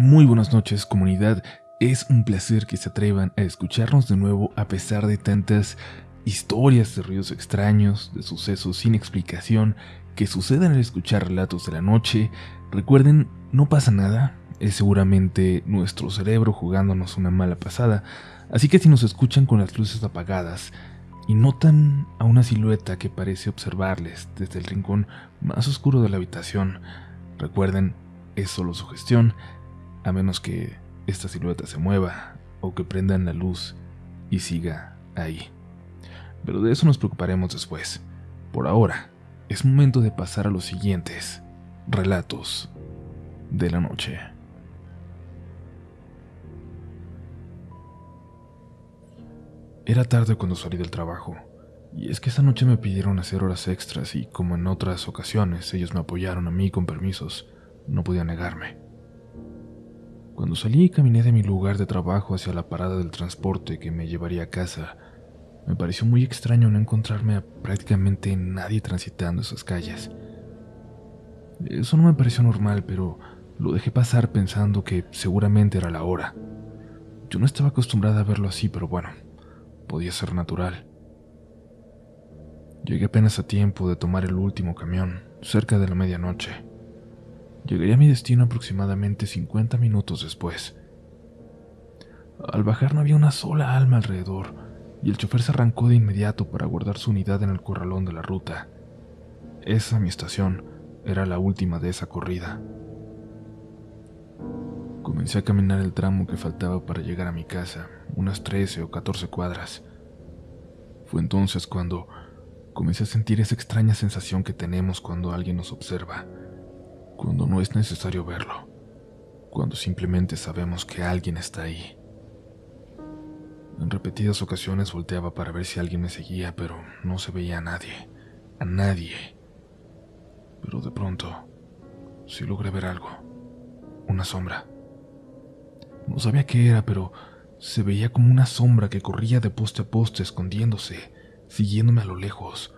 Muy buenas noches, comunidad. Es un placer que se atrevan a escucharnos de nuevo a pesar de tantas historias de ruidos extraños, de sucesos sin explicación que suceden al escuchar relatos de la noche. Recuerden, no pasa nada, es seguramente nuestro cerebro jugándonos una mala pasada, así que si nos escuchan con las luces apagadas y notan a una silueta que parece observarles desde el rincón más oscuro de la habitación, recuerden, es solo sugestión, a menos que esta silueta se mueva o que prendan la luz y siga ahí. Pero de eso nos preocuparemos después. Por ahora, es momento de pasar a los siguientes relatos de la noche. Era tarde cuando salí del trabajo, y es que esa noche me pidieron hacer horas extras y, como en otras ocasiones, ellos me apoyaron a mí con permisos, no podía negarme. Cuando salí y caminé de mi lugar de trabajo hacia la parada del transporte que me llevaría a casa, me pareció muy extraño no encontrarme a prácticamente nadie transitando esas calles. Eso no me pareció normal, pero lo dejé pasar pensando que seguramente era la hora. Yo no estaba acostumbrada a verlo así, pero bueno, podía ser natural. Llegué apenas a tiempo de tomar el último camión, cerca de la medianoche. Llegaría a mi destino aproximadamente 50 minutos después. Al bajar no había una sola alma alrededor, y el chofer se arrancó de inmediato para guardar su unidad en el corralón de la ruta. Esa, mi estación, era la última de esa corrida. Comencé a caminar el tramo que faltaba para llegar a mi casa, unas 13 o 14 cuadras. Fue entonces cuando comencé a sentir esa extraña sensación que tenemos cuando alguien nos observa, cuando no es necesario verlo, cuando simplemente sabemos que alguien está ahí. En repetidas ocasiones volteaba para ver si alguien me seguía, pero no se veía a nadie. Pero de pronto, sí logré ver algo, una sombra. No sabía qué era, pero se veía como una sombra que corría de poste a poste escondiéndose, siguiéndome a lo lejos.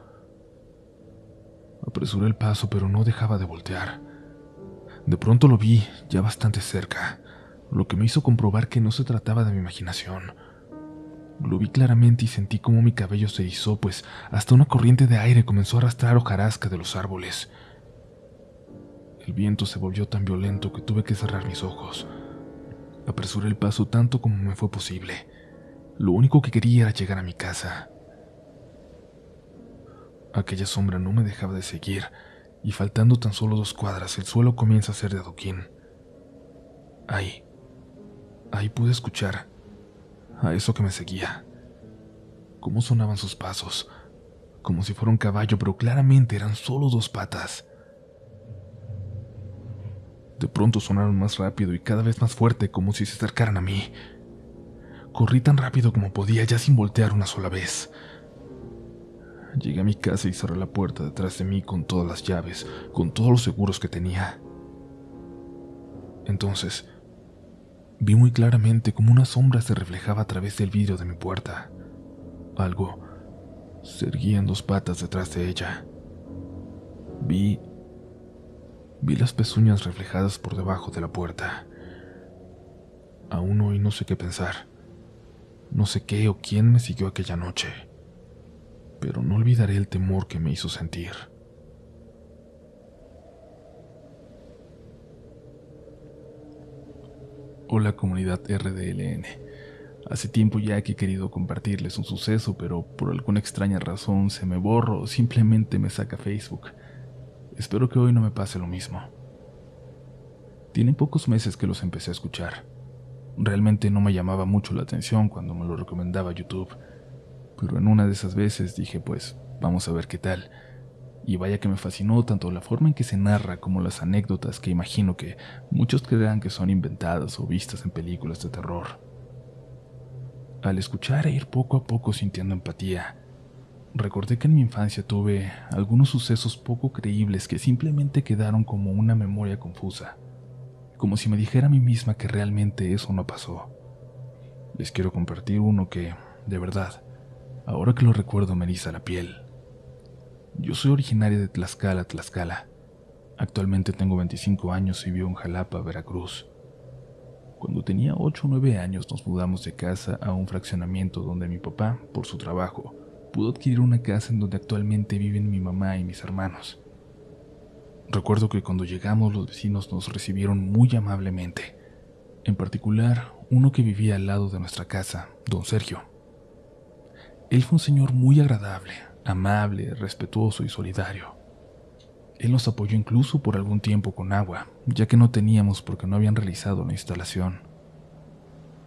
Apresuré el paso, pero no dejaba de voltear. De pronto lo vi, ya bastante cerca, lo que me hizo comprobar que no se trataba de mi imaginación. Lo vi claramente y sentí como mi cabello se erizó, pues hasta una corriente de aire comenzó a arrastrar hojarasca de los árboles. El viento se volvió tan violento que tuve que cerrar mis ojos. Apresuré el paso tanto como me fue posible. Lo único que quería era llegar a mi casa. Aquella sombra no me dejaba de seguir, y faltando tan solo 2 cuadras, el suelo comienza a ser de adoquín. Ahí pude escuchar a eso que me seguía. Cómo sonaban sus pasos, como si fuera un caballo, pero claramente eran solo 2 patas. De pronto sonaron más rápido y cada vez más fuerte, como si se acercaran a mí. Corrí tan rápido como podía, ya sin voltear una sola vez. Llegué a mi casa y cerré la puerta detrás de mí con todas las llaves, con todos los seguros que tenía. Entonces, vi muy claramente cómo una sombra se reflejaba a través del vidrio de mi puerta. Algo se erguía en 2 patas detrás de ella. Vi las pezuñas reflejadas por debajo de la puerta. Aún hoy no sé qué pensar. No sé qué o quién me siguió aquella noche, pero no olvidaré el temor que me hizo sentir. Hola, comunidad RDLN. Hace tiempo ya que he querido compartirles un suceso, pero por alguna extraña razón se me borra o simplemente me saca Facebook. Espero que hoy no me pase lo mismo. Tiene pocos meses que los empecé a escuchar. Realmente no me llamaba mucho la atención cuando me lo recomendaba YouTube, pero en una de esas veces dije, pues, vamos a ver qué tal. Y vaya que me fascinó tanto la forma en que se narra como las anécdotas que imagino que muchos creerán que son inventadas o vistas en películas de terror. Al escuchar e ir poco a poco sintiendo empatía, recordé que en mi infancia tuve algunos sucesos poco creíbles que simplemente quedaron como una memoria confusa, como si me dijera a mí misma que realmente eso no pasó. Les quiero compartir uno que, de verdad, ahora que lo recuerdo me eriza la piel. Yo soy originaria de Tlaxcala. Actualmente tengo 25 años y vivo en Jalapa, Veracruz. Cuando tenía 8 o 9 años nos mudamos de casa a un fraccionamiento donde mi papá, por su trabajo, pudo adquirir una casa en donde actualmente viven mi mamá y mis hermanos. Recuerdo que cuando llegamos los vecinos nos recibieron muy amablemente, en particular uno que vivía al lado de nuestra casa, don Sergio. Él fue un señor muy agradable, amable, respetuoso y solidario. Él nos apoyó incluso por algún tiempo con agua, ya que no teníamos porque no habían realizado la instalación.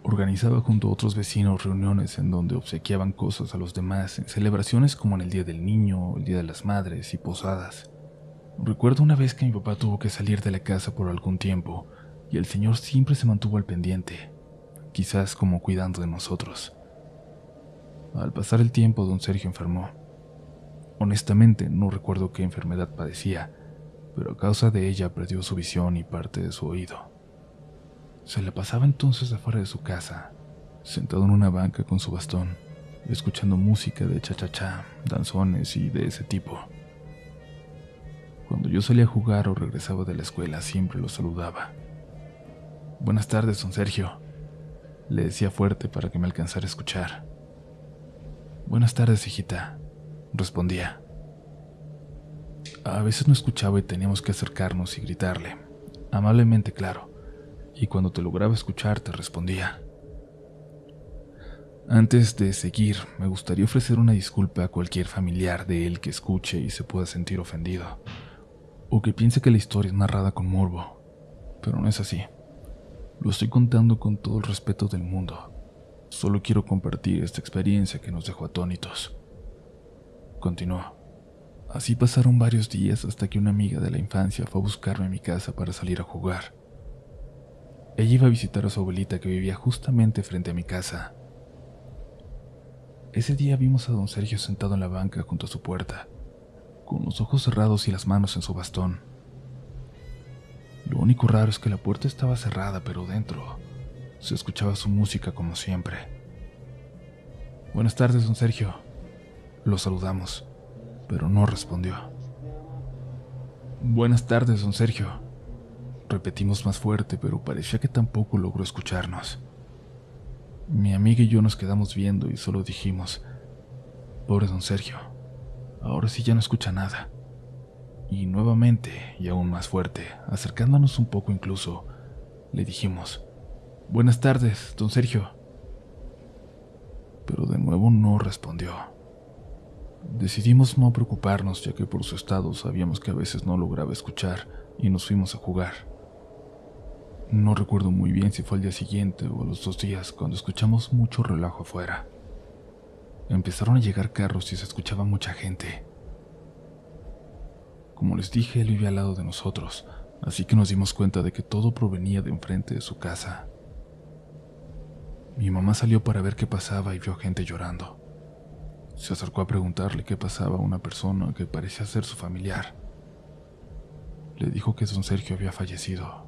Organizaba junto a otros vecinos reuniones en donde obsequiaban cosas a los demás en celebraciones como en el Día del Niño, el Día de las Madres y posadas. Recuerdo una vez que mi papá tuvo que salir de la casa por algún tiempo y el señor siempre se mantuvo al pendiente, quizás como cuidando de nosotros. Al pasar el tiempo, don Sergio enfermó. Honestamente, no recuerdo qué enfermedad padecía, pero a causa de ella perdió su visión y parte de su oído. Se la pasaba entonces afuera de su casa, sentado en una banca con su bastón, escuchando música de cha-cha-cha, danzones y de ese tipo. Cuando yo salía a jugar o regresaba de la escuela, siempre lo saludaba. «Buenas tardes, don Sergio», le decía fuerte para que me alcanzara a escuchar. «Buenas tardes, hijita», respondía. A veces no escuchaba y teníamos que acercarnos y gritarle, amablemente claro, y cuando te lograba escuchar te respondía. Antes de seguir, me gustaría ofrecer una disculpa a cualquier familiar de él que escuche y se pueda sentir ofendido, o que piense que la historia es narrada con morbo, pero no es así. Lo estoy contando con todo el respeto del mundo. Solo quiero compartir esta experiencia que nos dejó atónitos. Continuó. Así pasaron varios días hasta que una amiga de la infancia fue a buscarme a mi casa para salir a jugar. Ella iba a visitar a su abuelita que vivía justamente frente a mi casa. Ese día vimos a don Sergio sentado en la banca junto a su puerta, con los ojos cerrados y las manos en su bastón. Lo único raro es que la puerta estaba cerrada, pero dentro se escuchaba su música como siempre. «Buenas tardes, don Sergio», lo saludamos, pero no respondió. «Buenas tardes, don Sergio», repetimos más fuerte, pero parecía que tampoco logró escucharnos. Mi amiga y yo nos quedamos viendo y solo dijimos: «Pobre don Sergio, ahora sí ya no escucha nada». Y nuevamente, y aún más fuerte, acercándonos un poco incluso, le dijimos: «Buenas tardes, don Sergio». Pero de nuevo no respondió. Decidimos no preocuparnos, ya que por su estado sabíamos que a veces no lograba escuchar, y nos fuimos a jugar. No recuerdo muy bien si fue al día siguiente o a los 2 días cuando escuchamos mucho relajo afuera. Empezaron a llegar carros y se escuchaba mucha gente. Como les dije, él vivía al lado de nosotros, así que nos dimos cuenta de que todo provenía de enfrente de su casa. Mi mamá salió para ver qué pasaba y vio gente llorando. Se acercó a preguntarle qué pasaba a una persona que parecía ser su familiar. Le dijo que don Sergio había fallecido.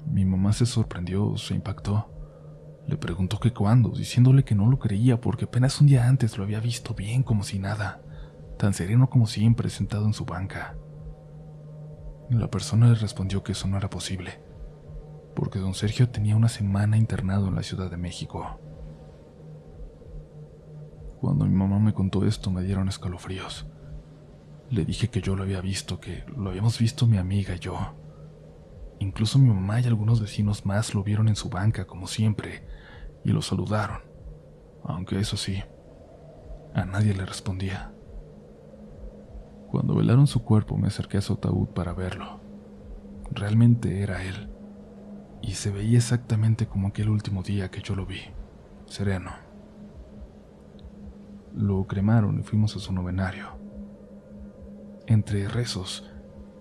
Mi mamá se sorprendió, se impactó. Le preguntó que cuándo, diciéndole que no lo creía porque apenas un día antes lo había visto bien como si nada, tan sereno como siempre, sentado en su banca. La persona le respondió que eso no era posible, porque don Sergio tenía una semana internado en la Ciudad de México. Cuando mi mamá me contó esto, me dieron escalofríos. Le dije que yo lo había visto, que lo habíamos visto mi amiga y yo. Incluso mi mamá y algunos vecinos más lo vieron en su banca, como siempre, y lo saludaron, aunque eso sí, a nadie le respondía. Cuando velaron su cuerpo me acerqué a su ataúd para verlo. Realmente era él, y se veía exactamente como aquel último día que yo lo vi, sereno. Lo cremaron y fuimos a su novenario. Entre rezos,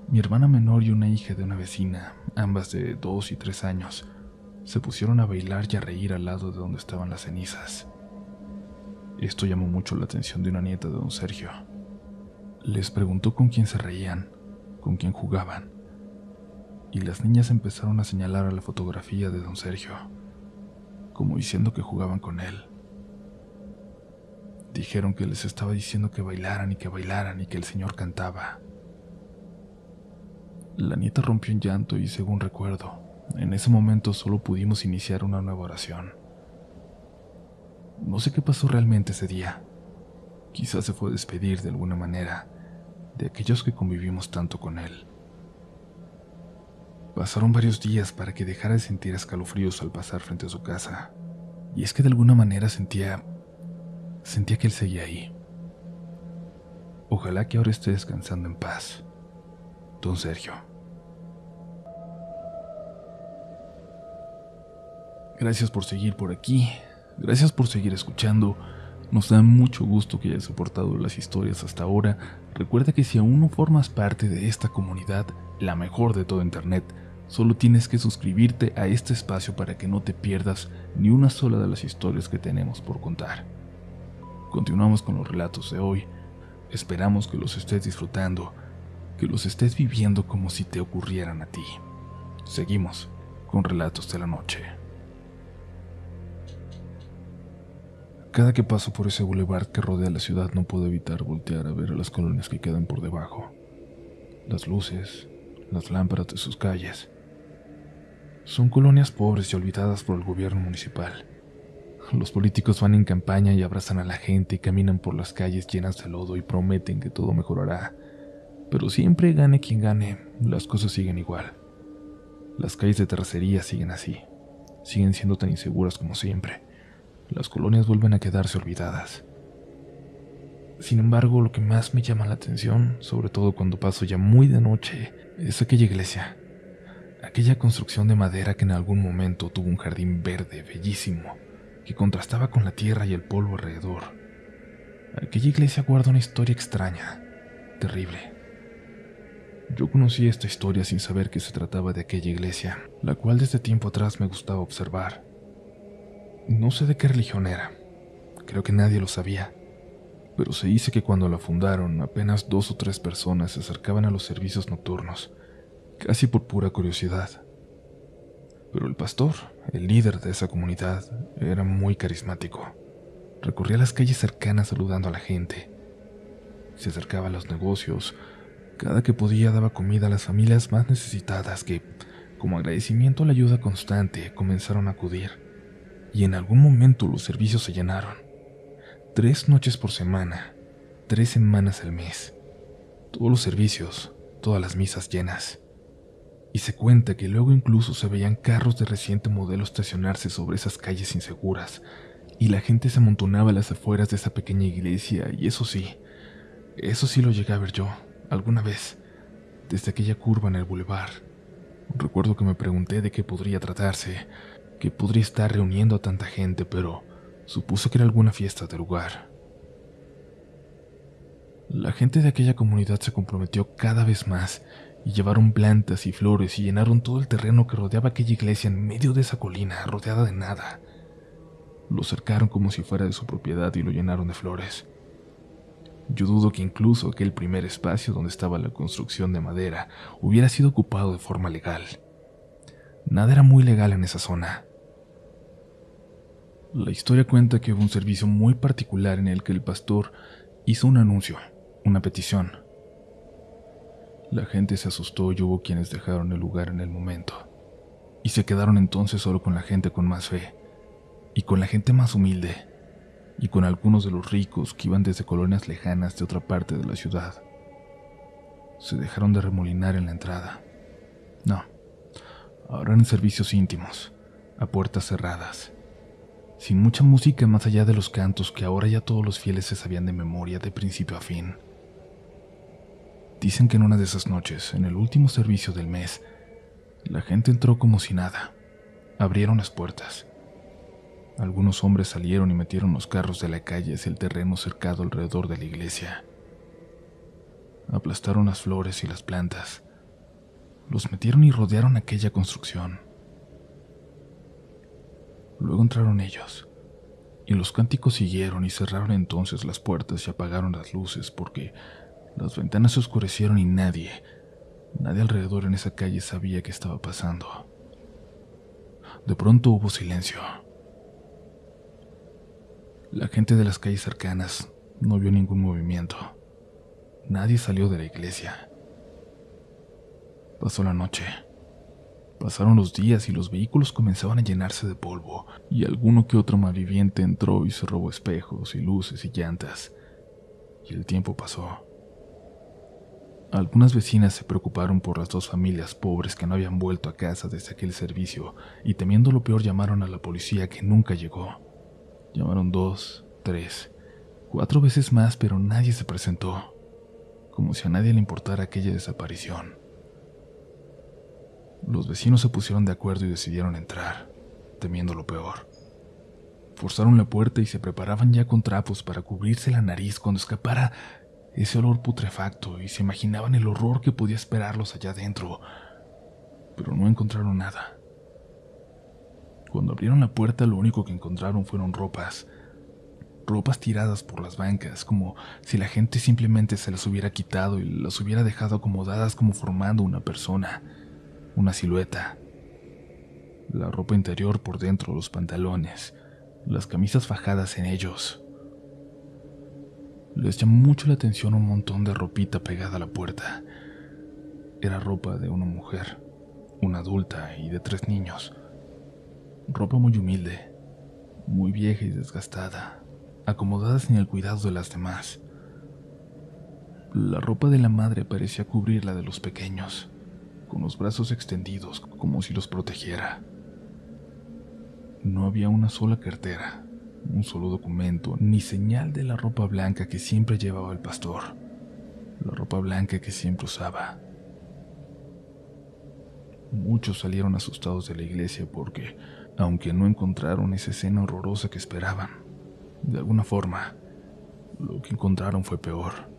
mi hermana menor y una hija de una vecina, ambas de 2 y 3 años, se pusieron a bailar y a reír al lado de donde estaban las cenizas. Esto llamó mucho la atención de una nieta de don Sergio. Les preguntó con quién se reían, con quién jugaban, y las niñas empezaron a señalar a la fotografía de don Sergio, como diciendo que jugaban con él. Dijeron que les estaba diciendo que bailaran y que el señor cantaba. La nieta rompió en llanto y, según recuerdo, En ese momento solo pudimos iniciar una nueva oración. No sé qué pasó realmente ese día. Quizás se fue a despedir de alguna manera de aquellos que convivimos tanto con él. Pasaron varios días para que dejara de sentir escalofríos al pasar frente a su casa. Y es que de alguna manera sentía que él seguía ahí. Ojalá que ahora esté descansando en paz. Don Sergio. Gracias por seguir por aquí. Gracias por seguir escuchando. Nos da mucho gusto que hayas soportado las historias hasta ahora. Recuerda que si aún no formas parte de esta comunidad, la mejor de todo Internet, solo tienes que suscribirte a este espacio para que no te pierdas ni una sola de las historias que tenemos por contar. Continuamos con los relatos de hoy. Esperamos que los estés disfrutando, que los estés viviendo como si te ocurrieran a ti. Seguimos con Relatos de la Noche. Cada que paso por ese bulevar que rodea la ciudad no puedo evitar voltear a ver a las colonias que quedan por debajo. Las luces, las lámparas de sus calles. Son colonias pobres y olvidadas por el gobierno municipal. Los políticos van en campaña y abrazan a la gente y caminan por las calles llenas de lodo y prometen que todo mejorará. Pero siempre gane quien gane, las cosas siguen igual. Las calles de terracería siguen así. Siguen siendo tan inseguras como siempre. Las colonias vuelven a quedarse olvidadas. Sin embargo, lo que más me llama la atención, sobre todo cuando paso ya muy de noche, es aquella iglesia. Aquella construcción de madera que en algún momento tuvo un jardín verde bellísimo, que contrastaba con la tierra y el polvo alrededor. Aquella iglesia guarda una historia extraña, terrible. Yo conocí esta historia sin saber que se trataba de aquella iglesia, la cual desde tiempo atrás me gustaba observar. No sé de qué religión era, creo que nadie lo sabía, pero se dice que cuando la fundaron apenas 2 o 3 personas se acercaban a los servicios nocturnos, casi por pura curiosidad. Pero el pastor, el líder de esa comunidad, era muy carismático. Recorría las calles cercanas saludando a la gente. Se acercaba a los negocios. Cada que podía daba comida a las familias más necesitadas que, como agradecimiento a la ayuda constante, comenzaron a acudir. Y en algún momento los servicios se llenaron. 3 noches por semana, 3 semanas al mes. Todos los servicios, todas las misas llenas. Y se cuenta que luego incluso se veían carros de reciente modelo estacionarse sobre esas calles inseguras, y la gente se amontonaba a las afueras de esa pequeña iglesia, y eso sí lo llegué a ver yo, alguna vez, desde aquella curva en el bulevar. Recuerdo que me pregunté de qué podría tratarse, que podría estar reuniendo a tanta gente, pero supuse que era alguna fiesta del lugar. La gente de aquella comunidad se comprometió cada vez más, y llevaron plantas y flores y llenaron todo el terreno que rodeaba aquella iglesia en medio de esa colina, rodeada de nada. Lo cercaron como si fuera de su propiedad y lo llenaron de flores. Yo dudo que incluso aquel primer espacio donde estaba la construcción de madera hubiera sido ocupado de forma legal. Nada era muy legal en esa zona. La historia cuenta que hubo un servicio muy particular en el que el pastor hizo un anuncio, una petición. La gente se asustó y hubo quienes dejaron el lugar en el momento, y se quedaron entonces solo con la gente con más fe, y con la gente más humilde, y con algunos de los ricos que iban desde colonias lejanas de otra parte de la ciudad. Se dejaron de remolinar en la entrada. No, ahora en servicios íntimos, a puertas cerradas, sin mucha música más allá de los cantos que ahora ya todos los fieles se sabían de memoria de principio a fin. Dicen que en una de esas noches, en el último servicio del mes, la gente entró como si nada. Abrieron las puertas. Algunos hombres salieron y metieron los carros de la calle hacia el terreno cercado alrededor de la iglesia. Aplastaron las flores y las plantas. Los metieron y rodearon aquella construcción. Luego entraron ellos, y los cánticos siguieron y cerraron entonces las puertas y apagaron las luces porque las ventanas se oscurecieron y nadie alrededor en esa calle sabía qué estaba pasando. De pronto hubo silencio. La gente de las calles cercanas no vio ningún movimiento. Nadie salió de la iglesia. Pasó la noche. Pasaron los días y los vehículos comenzaban a llenarse de polvo, y alguno que otro malviviente entró y se robó espejos y luces y llantas. Y el tiempo pasó. Algunas vecinas se preocuparon por las dos familias pobres que no habían vuelto a casa desde aquel servicio, y temiendo lo peor llamaron a la policía, que nunca llegó. Llamaron 2, 3, 4 veces más, pero nadie se presentó, como si a nadie le importara aquella desaparición. Los vecinos se pusieron de acuerdo y decidieron entrar, temiendo lo peor. Forzaron la puerta y se preparaban ya con trapos para cubrirse la nariz cuando escapara ese olor putrefacto, y se imaginaban el horror que podía esperarlos allá adentro, pero no encontraron nada. Cuando abrieron la puerta, lo único que encontraron fueron ropas tiradas por las bancas, como si la gente simplemente se las hubiera quitado y las hubiera dejado acomodadas como formando una persona, una silueta. La ropa interior por dentro, los pantalones, las camisas fajadas en ellos. Les llamó mucho la atención un montón de ropita pegada a la puerta. Era ropa de una mujer, una adulta y de 3 niños. Ropa muy humilde, muy vieja y desgastada, acomodada sin el cuidado de las demás. La ropa de la madre parecía cubrir la de los pequeños, con los brazos extendidos como si los protegiera. No había una sola cartera, un solo documento, ni señal de la ropa blanca que siempre llevaba el pastor, la ropa blanca que siempre usaba. Muchos salieron asustados de la iglesia porque, aunque no encontraron esa escena horrorosa que esperaban, de alguna forma, lo que encontraron fue peor.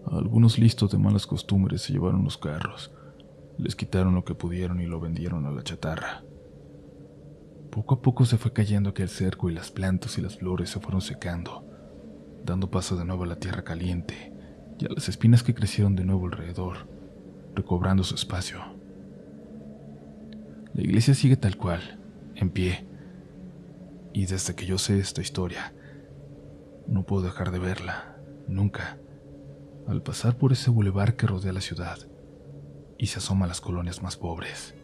Algunos listos de malas costumbres se llevaron los carros, les quitaron lo que pudieron y lo vendieron a la chatarra. Poco a poco se fue cayendo aquel cerco y las plantas y las flores se fueron secando, dando paso de nuevo a la tierra caliente y a las espinas que crecieron de nuevo alrededor, recobrando su espacio. La iglesia sigue tal cual, en pie, y desde que yo sé esta historia, no puedo dejar de verla, nunca, al pasar por ese bulevar que rodea la ciudad y se asoma a las colonias más pobres.